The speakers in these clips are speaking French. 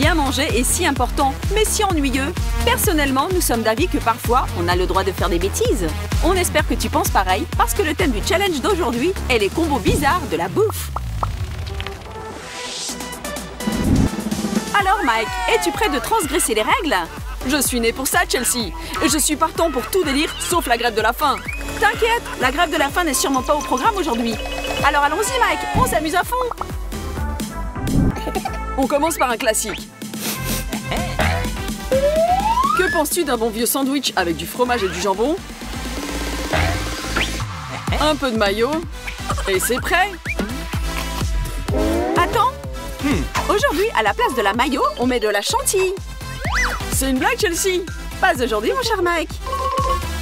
Bien manger est si important, mais si ennuyeux. Personnellement, nous sommes d'avis que parfois, on a le droit de faire des bêtises. On espère que tu penses pareil, parce que le thème du challenge d'aujourd'hui est les combos bizarres de la bouffe. Alors Mike, es-tu prêt de transgresser les règles? Je suis né pour ça, Chelsea. Et je suis partant pour tout délire, sauf la grève de la faim. T'inquiète, la grève de la faim n'est sûrement pas au programme aujourd'hui. Alors allons-y Mike, on s'amuse à fond. On commence par un classique. Que penses-tu d'un bon vieux sandwich avec du fromage et du jambon? Un peu de mayo. Et c'est prêt. Attends. Aujourd'hui, à la place de la mayo, on met de la chantilly. C'est une blague, Chelsea? Pas aujourd'hui, mon cher Mike.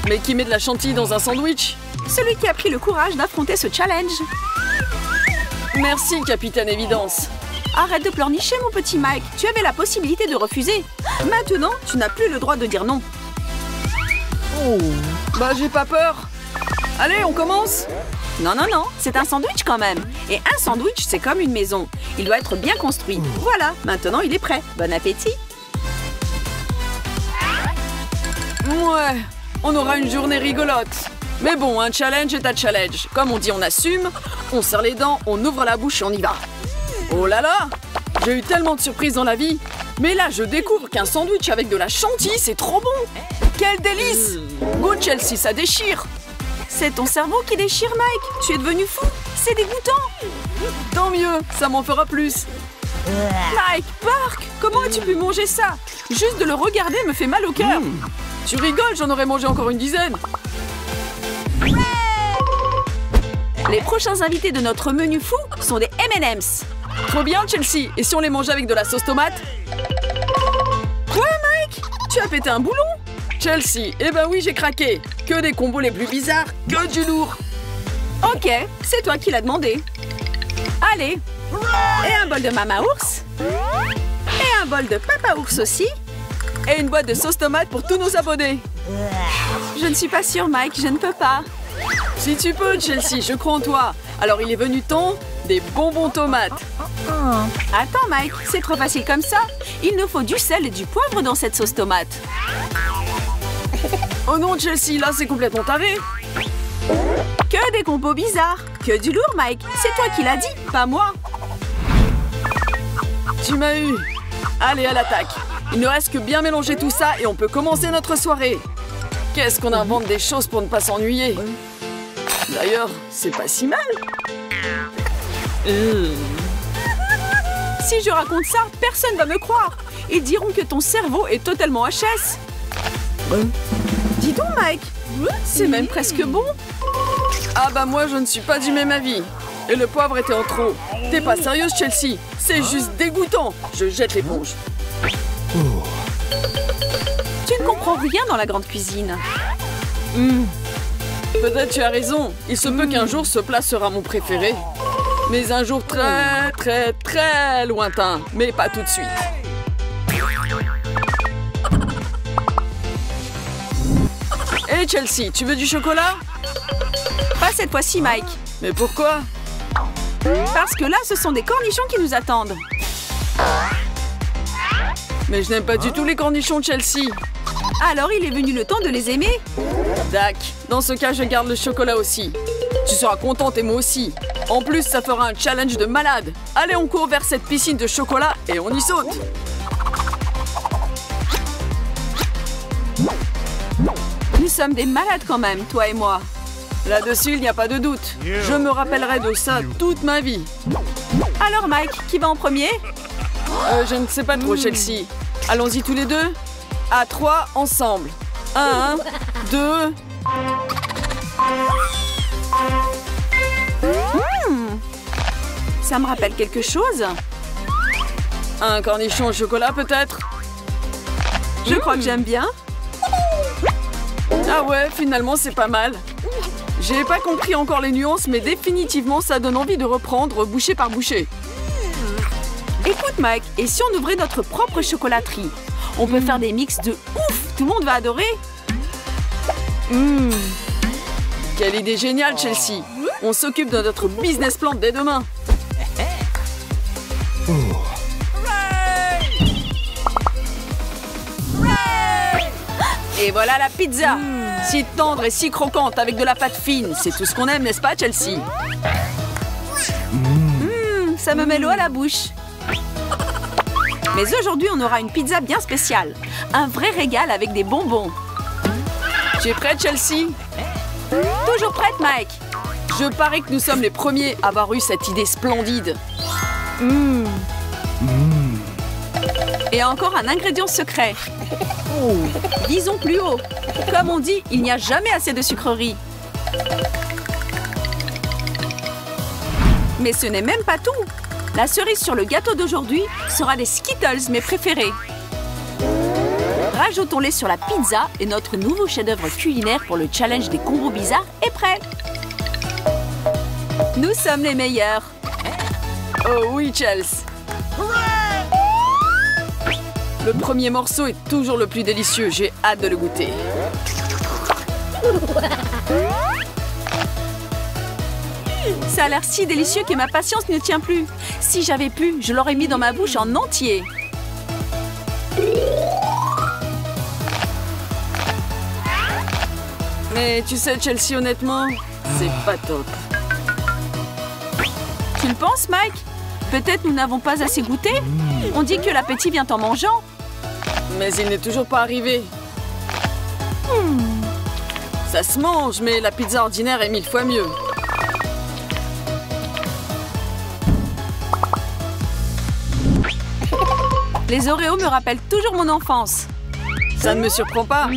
Mais qui met de la chantilly dans un sandwich? Celui qui a pris le courage d'affronter ce challenge. Merci, Capitaine Évidence. Arrête de pleurnicher, mon petit Mike. Tu avais la possibilité de refuser. Maintenant, tu n'as plus le droit de dire non. Oh, bah j'ai pas peur. Allez, on commence? Non, non, non, c'est un sandwich quand même. Et un sandwich, c'est comme une maison. Il doit être bien construit. Voilà, maintenant il est prêt. Bon appétit. Ouais, on aura une journée rigolote. Mais bon, un challenge est un challenge. Comme on dit, on assume, on serre les dents, on ouvre la bouche et on y va. Oh là là! J'ai eu tellement de surprises dans la vie. Mais là, je découvre qu'un sandwich avec de la chantilly, c'est trop bon! Quel délice! Go Chelsea, ça déchire! C'est ton cerveau qui déchire, Mike. Tu es devenu fou. C'est dégoûtant. Tant mieux, ça m'en fera plus. Mike, Park, comment as-tu pu manger ça? Juste de le regarder me fait mal au cœur. Tu rigoles, j'en aurais mangé encore une dizaine. Les prochains invités de notre menu fou sont des M&M's. Trop bien, Chelsea. Et si on les mangeait avec de la sauce tomate? Quoi, Mike? Tu as pété un boulon? Chelsea, eh ben oui, j'ai craqué. Que des combos les plus bizarres, que du lourd. Ok, c'est toi qui l'as demandé. Allez. Et un bol de Mama Ours. Et un bol de Papa Ours aussi. Et une boîte de sauce tomate pour tous nos abonnés. Je ne suis pas sûre, Mike, je ne peux pas. Si tu peux, Chelsea, je crois en toi. Alors il est venu temps des bonbons tomates. Attends, Mike, c'est trop facile comme ça. Il nous faut du sel et du poivre dans cette sauce tomate. Oh non, Chelsea, là c'est complètement taré. Que des combos bizarres. Que du lourd, Mike. C'est toi qui l'as dit, pas moi. Tu m'as eu. Allez, à l'attaque. Il ne reste que bien mélanger tout ça et on peut commencer notre soirée. Qu'est-ce qu'on invente des choses pour ne pas s'ennuyer. D'ailleurs, c'est pas si mal. Si je raconte ça, personne va me croire. Ils diront que ton cerveau est totalement HS. Dis donc, Mike, c'est même presque bon. Ah bah moi, je ne suis pas du même avis. Et le poivre était en trop. T'es pas sérieuse, Chelsea? C'est juste dégoûtant. Je jette l'éponge. Tu ne comprends rien dans la grande cuisine. Peut-être tu as raison. Il se peut qu'un jour ce plat sera mon préféré. Mais un jour très, très, très lointain. Mais pas tout de suite. Hé Chelsea, tu veux du chocolat? Pas cette fois-ci, Mike. Mais pourquoi? Parce que là, ce sont des cornichons qui nous attendent. Mais je n'aime pas du tout les cornichons, Chelsea. Alors, il est venu le temps de les aimer. Dac, dans ce cas, je garde le chocolat aussi. Tu seras contente et moi aussi. En plus, ça fera un challenge de malade. Allez, on court vers cette piscine de chocolat et on y saute. Nous sommes des malades quand même, toi et moi. Là-dessus, il n'y a pas de doute. Je me rappellerai de ça toute ma vie. Alors, Mike, qui va en premier? Je ne sais pas trop, Chelsea. Allons-y tous les deux. À 3, ensemble. 1, 2... Ça me rappelle quelque chose. Un cornichon au chocolat, peut-être? Je crois que j'aime bien. Ah ouais, finalement, c'est pas mal. J'ai pas compris encore les nuances, mais définitivement, ça donne envie de reprendre bouchée par bouchée. Écoute, Mike, et si on ouvrait notre propre chocolaterie? On peut faire des mix de ouf. Tout le monde va adorer. Quelle idée géniale, Chelsea. On s'occupe de notre business plan dès demain. Et voilà la pizza. Si tendre et si croquante avec de la pâte fine. C'est tout ce qu'on aime, n'est-ce pas, Chelsea? Ça me met l'eau à la bouche. Mais aujourd'hui, on aura une pizza bien spéciale. Un vrai régal avec des bonbons. Tu es prête, Chelsea? Toujours prête, Mike. Je parie que nous sommes les premiers à avoir eu cette idée splendide. Et encore un ingrédient secret. Disons plus haut. Comme on dit, il n'y a jamais assez de sucreries. Mais ce n'est même pas tout. La cerise sur le gâteau d'aujourd'hui sera les Skittles, mes préférés. Rajoutons-les sur la pizza et notre nouveau chef-d'œuvre culinaire pour le challenge des combos bizarres est prêt. Nous sommes les meilleurs. Oh oui, Chelsea. Le premier morceau est toujours le plus délicieux. J'ai hâte de le goûter. Ça a l'air si délicieux que ma patience ne tient plus. Si j'avais pu, je l'aurais mis dans ma bouche en entier. Mais tu sais, Chelsea, honnêtement, c'est pas top. Tu le penses, Mike? Peut-être nous n'avons pas assez goûté? On dit que l'appétit vient en mangeant. Mais il n'est toujours pas arrivé. Ça se mange, mais la pizza ordinaire est 1000 fois mieux. Les Oreos me rappellent toujours mon enfance. Ça ne me surprend pas.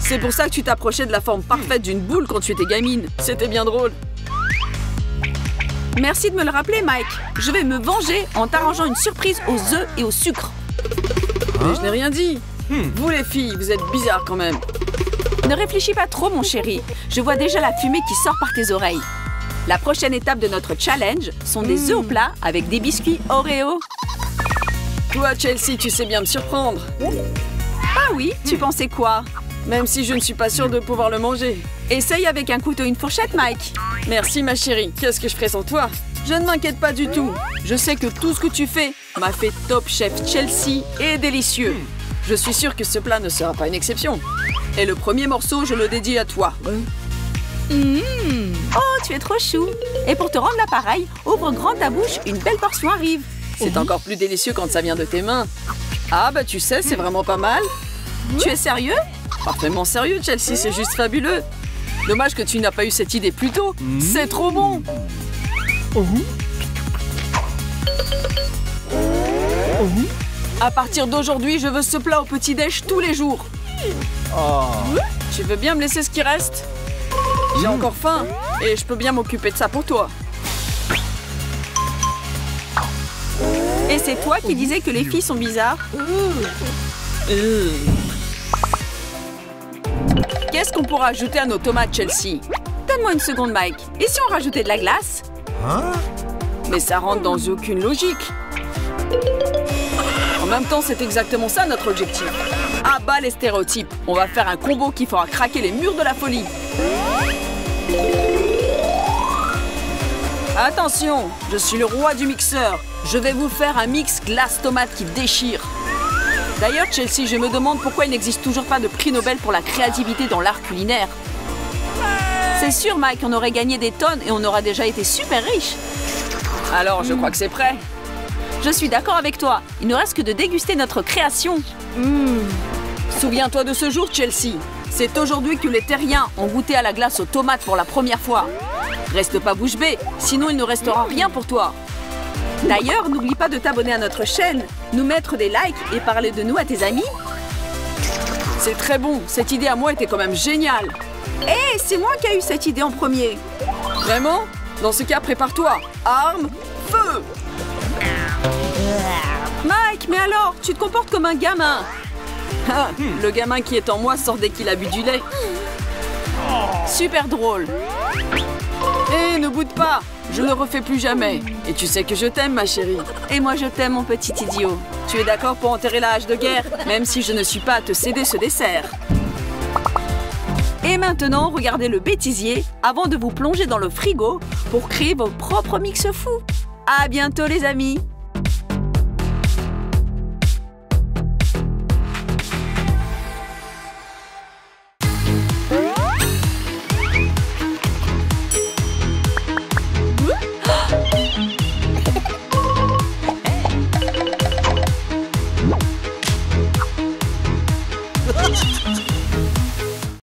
C'est pour ça que tu t'approchais de la forme parfaite d'une boule quand tu étais gamine. C'était bien drôle. Merci de me le rappeler, Mike. Je vais me venger en t'arrangeant une surprise aux œufs et au sucre. Mais je n'ai rien dit. Vous les filles, vous êtes bizarres quand même. Ne réfléchis pas trop, mon chéri. Je vois déjà la fumée qui sort par tes oreilles. La prochaine étape de notre challenge sont des œufs au plat avec des biscuits Oreo. Toi, Chelsea, tu sais bien me surprendre. Ah oui, tu pensais quoi? Même si je ne suis pas sûre de pouvoir le manger. Essaye avec un couteau et une fourchette, Mike. Merci, ma chérie. Qu'est-ce que je ferai sans toi? Je ne m'inquiète pas du tout. Je sais que tout ce que tu fais m'a fait top chef Chelsea et délicieux. Je suis sûre que ce plat ne sera pas une exception. Et le premier morceau, je le dédie à toi. Oh, tu es trop chou. Et pour te rendre l'appareil, ouvre grand ta bouche, une belle portion arrive. C'est encore plus délicieux quand ça vient de tes mains. Ah bah tu sais, c'est vraiment pas mal. Tu es sérieux? Parfaitement sérieux, Chelsea, c'est juste fabuleux. Dommage que tu n'as pas eu cette idée plus tôt. C'est trop bon. À partir d'aujourd'hui, je veux ce plat au petit-déj tous les jours. Tu veux bien me laisser ce qui reste? J'ai encore faim et je peux bien m'occuper de ça pour toi. Et c'est toi qui disais que les filles sont bizarres? Qu'est-ce qu'on pourra ajouter à nos tomates, Chelsea? Donne-moi une seconde, Mike. Et si on rajoutait de la glace? Mais ça rentre dans aucune logique. En même temps, c'est exactement ça notre objectif. À bas les stéréotypes. On va faire un combo qui fera craquer les murs de la folie. Attention, je suis le roi du mixeur. Je vais vous faire un mix glace-tomate qui déchire. D'ailleurs, Chelsea, je me demande pourquoi il n'existe toujours pas de prix Nobel pour la créativité dans l'art culinaire. C'est sûr, Mike, on aurait gagné des tonnes et on aura déjà été super riches. Alors, je crois que c'est prêt. Je suis d'accord avec toi. Il ne reste que de déguster notre création. Souviens-toi de ce jour, Chelsea. C'est aujourd'hui que les terriens ont goûté à la glace aux tomates pour la première fois. Reste pas bouche bée, sinon il ne restera rien pour toi. D'ailleurs, n'oublie pas de t'abonner à notre chaîne, nous mettre des likes et parler de nous à tes amis. C'est très bon. Cette idée à moi était quand même géniale. Hé, c'est moi qui ai eu cette idée en premier. Vraiment? Dans ce cas, prépare-toi. Arme, feu! Mike, mais alors, tu te comportes comme un gamin. Le gamin qui est en moi sort dès qu'il a bu du lait. Super drôle. Hé, ne boude pas. Je ne le refais plus jamais. Et tu sais que je t'aime, ma chérie. Et moi, je t'aime, mon petit idiot. Tu es d'accord pour enterrer la hache de guerre, même si je ne suis pas à te céder ce dessert. Et maintenant, regardez le bêtisier avant de vous plonger dans le frigo pour créer vos propres mix fous. À bientôt, les amis.